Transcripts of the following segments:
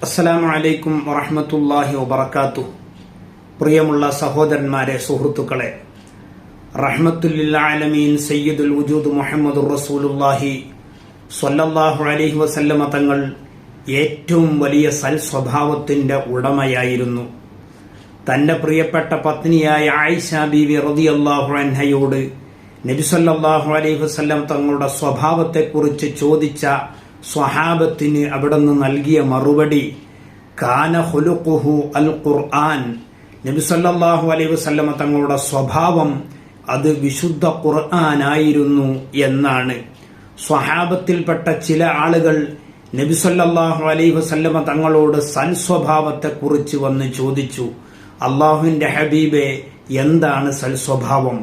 അസ്സലാമു അലൈക്കും വറഹ്മത്തുള്ളാഹി വബറകാതുഹു. പ്രിയമുള്ള സഹോദരന്മാരെ, സുഹൃത്തുക്കളെ, റഹ്മത്തുൽ ആലമീൻ സയ്യിദുൽ വജൂദ് മുഹമ്മദുർ റസൂലുള്ളാഹി സ്വല്ലല്ലാഹു അലൈഹി വസല്ലമ തങ്ങൾ ഏറ്റവും വലിയ സൽ സ്വഭാവത്തിന്റെ ഉടമയായിരുന്നു. തന്റെ പ്രിയപ്പെട്ട പത്നിയായ ആയിഷ ബീവി റളിയല്ലാഹു അൻഹയോട് നബി സല്ലല്ലാഹു അലൈഹി വസല്ലം തങ്ങളുടെ സ്വഭാവത്തെക്കുറിച്ച് ചോദിച്ച സ്വഹാബത്തിന് അവിടുന്ന് നൽകിയ മറുപടി കാന ഖുലുഖുഹു അൽ ഖുർആൻ. നബി സല്ലല്ലാഹു അലൈഹി വസല്ലമ തങ്ങളുടെ സ്വഭാവം അത് വിശുദ്ധ ഖുർആനായിരുന്നു എന്നാണ്. സ്വഹാബത്തിൽപ്പെട്ട ചില ആളുകൾ നബി സല്ലല്ലാഹു അലൈഹി വസല്ലമ തങ്ങളോട് സൽസ്വഭാവത്തെക്കുറിച്ച് വന്ന് ചോദിച്ചു, അള്ളാഹുവിന്റെ ഹബീബെ, എന്താണ് സൽസ്വഭാവം?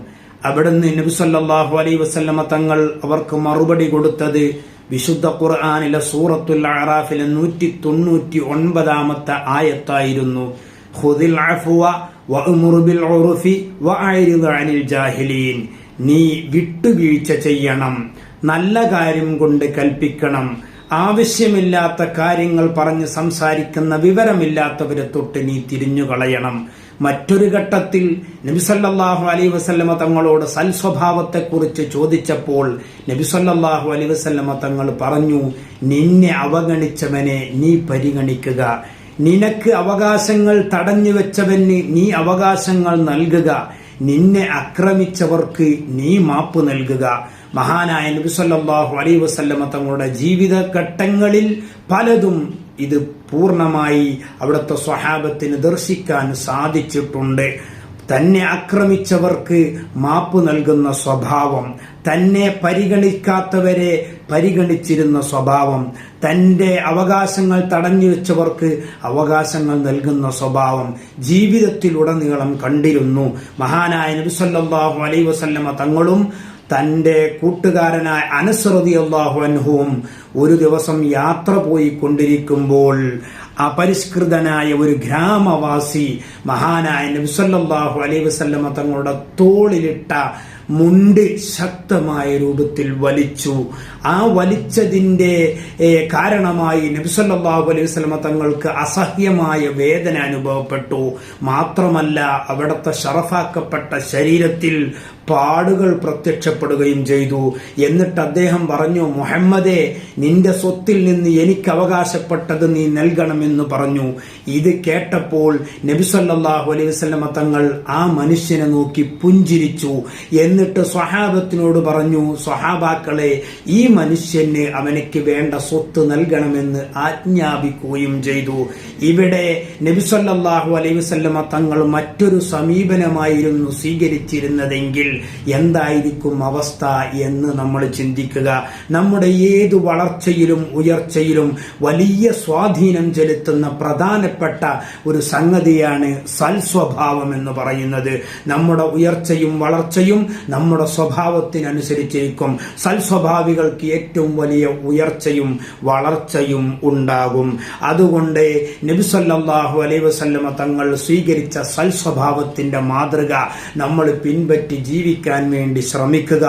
അവിടുന്ന് നബി സല്ലല്ലാഹു അലൈഹി വസല്ലമ തങ്ങൾ അവർക്ക് മറുപടി കൊടുത്തത് വിശുദ്ധ ഖുർആനിലെ സൂറത്തുൽ അറാഫിലെ 199 ആയത്തായിരുന്നു. ഖുദിൽ അഫ്വ വഅ്മുർ ബിൽ ഉർഫി വഅരിദ് അനിൽ ജാഹിലീൻ. നീ വിട്ടുവീഴ്ച ചെയ്യണം, നല്ല കാര്യം കൊണ്ട് കൽപ്പിക്കണം, ആവശ്യമില്ലാത്ത കാര്യങ്ങൾ പറഞ്ഞ് സംസാരിക്കുന്ന വിവരമില്ലാത്തവരെ തൊട്ട് നീ തിരിഞ്ഞുകളയണം. മറ്റൊരു ഘട്ടത്തിൽ നബി സല്ലല്ലാഹു അലൈഹി വസല്ലമ തങ്ങളോട് സൽസ്വഭാവത്തെക്കുറിച്ച് ചോദിച്ചപ്പോൾ നബി സല്ലല്ലാഹു അലൈഹി വസല്ലമ തങ്ങൾ പറഞ്ഞു, നിന്നെ അവഗണിച്ചവനെ നീ പരിഗണിക്കുക, നിനക്ക് അവകാശങ്ങൾ തടഞ്ഞു വെച്ചവന് നീ അവകാശങ്ങൾ നൽകുക, നിന്നെ ആക്രമിച്ചവർക്ക് നീ മാപ്പ് നൽകുക. മഹാനായ നബി സല്ലല്ലാഹു അലൈഹി വസല്ലമ തങ്ങളുടെ ജീവിതഘട്ടങ്ങളിൽ പലതും ഇത് പൂർണ്ണമായി അവിടുത്തെ സ്വഹാബത്തിന് ദർശിക്കാൻ സാധിച്ചിട്ടുണ്ട്. തന്നെ ആക്രമിച്ചവർക്ക് മാപ്പ് നൽകുന്ന സ്വഭാവം, തന്നെ പരിഗണിക്കാത്തവരെ പരിഗണിച്ചിരുന്ന സ്വഭാവം, തന്റെ അവകാശങ്ങൾ തടഞ്ഞു വെച്ചവർക്ക് അവകാശങ്ങൾ നൽകുന്ന സ്വഭാവം ജീവിതത്തിലുടനീളം കണ്ടിരുന്നു. മഹാനായ നബി സല്ലല്ലാഹു അലൈഹി വസല്ലമ തങ്ങളും തന്റെ കൂട്ടുകാരനായ അനസ് റളിയല്ലാഹു അൻഹുവും ഒരു ദിവസം യാത്ര പോയി കൊണ്ടിരിക്കുമ്പോൾ അപരിഷ്കൃതനായ ഒരു ഗ്രാമവാസി മഹാനായ നബി സല്ലല്ലാഹു അലൈഹി വസല്ലമ തങ്ങളുടെ തോളിലിട്ട മുണ്ട് ശക്തമായ രൂപത്തിൽ വലിച്ചു. ആ വലിച്ചതിന്റെ കാരണമായി നബി സല്ലല്ലാഹു അലൈഹി വസല്ലമ തങ്ങൾക്ക് അസഹ്യമായ വേദന അനുഭവപ്പെട്ടു. മാത്രമല്ല, അവിടുത്തെ ശറഫാക്കപ്പെട്ട ശരീരത്തിൽ പാടുകൾ പ്രത്യക്ഷപ്പെടുകയും ചെയ്തു. എന്നിട്ട് അദ്ദേഹം പറഞ്ഞു, മുഹമ്മദേ, നിന്റെ സ്വത്തിൽ നിന്ന് എനിക്ക് അവകാശപ്പെട്ടത് നീ നൽകണമെന്ന് പറഞ്ഞു. ഇത് കേട്ടപ്പോൾ നബി സല്ലല്ലാഹു അലൈഹി വസല്ലമ തങ്ങൾ ആ മനുഷ്യനെ നോക്കി പുഞ്ചിരിച്ചു. എന്നിട്ട് സ്വഹാബത്തിനോട് പറഞ്ഞു, സ്വഹാബാക്കളെ, ഈ മനുഷ്യന് അവനക്ക് വേണ്ട സ്വത്ത് നൽകണമെന്ന് ആജ്ഞാപിക്കുകയും ചെയ്തു. ഇവിടെ നബി സല്ലല്ലാഹു അലൈഹി വസല്ലമ തങ്ങൾ മറ്റൊരു സമീപനമായിരുന്നു സ്വീകരിച്ചിരുന്നതെങ്കിൽ എന്തായിരിക്കും അവസ്ഥ എന്ന് നമ്മൾ ചിന്തിക്കുക. നമ്മുടെ ഏതു വളർച്ചയിലും ഉയർച്ചയിലും വലിയ സ്വാധീനം ചെലുത്തുന്ന പ്രധാനപ്പെട്ട ഒരു സംഗതിയാണ് സൽസ്വഭാവം എന്ന് പറയുന്നത്. നമ്മുടെ ഉയർച്ചയും വളർച്ചയും നമ്മുടെ സ്വഭാവത്തിനനുസരിച്ചിരിക്കും. സൽസ്വഭാവികൾക്ക് ഏറ്റവും വലിയ ഉയർച്ചയും വളർച്ചയും ഉണ്ടാകും. അതുകൊണ്ട് നബി സല്ലല്ലാഹു അലൈഹി വസല്ലമ തങ്ങൾ സ്വീകരിച്ച സൽസ്വഭാവത്തിന്റെ മാതൃക നമ്മൾ പിൻപറ്റി ജീവിക്കാൻ വേണ്ടി ശ്രമിക്കുക.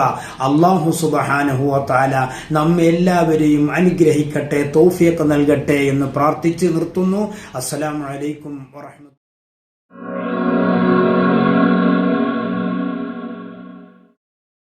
അല്ലാഹു സുബ്ഹാനഹു വ തആല നമ്മെ എല്ലാവരെയും അനുഗ്രഹിക്കട്ടെ, തൗഫീഖ് നൽകട്ടെ എന്ന് പ്രാർത്ഥിച്ച് നിർത്തുന്നു. അസ്സലാമു അലൈക്കും വറഹ്മത്തുള്ളാഹി.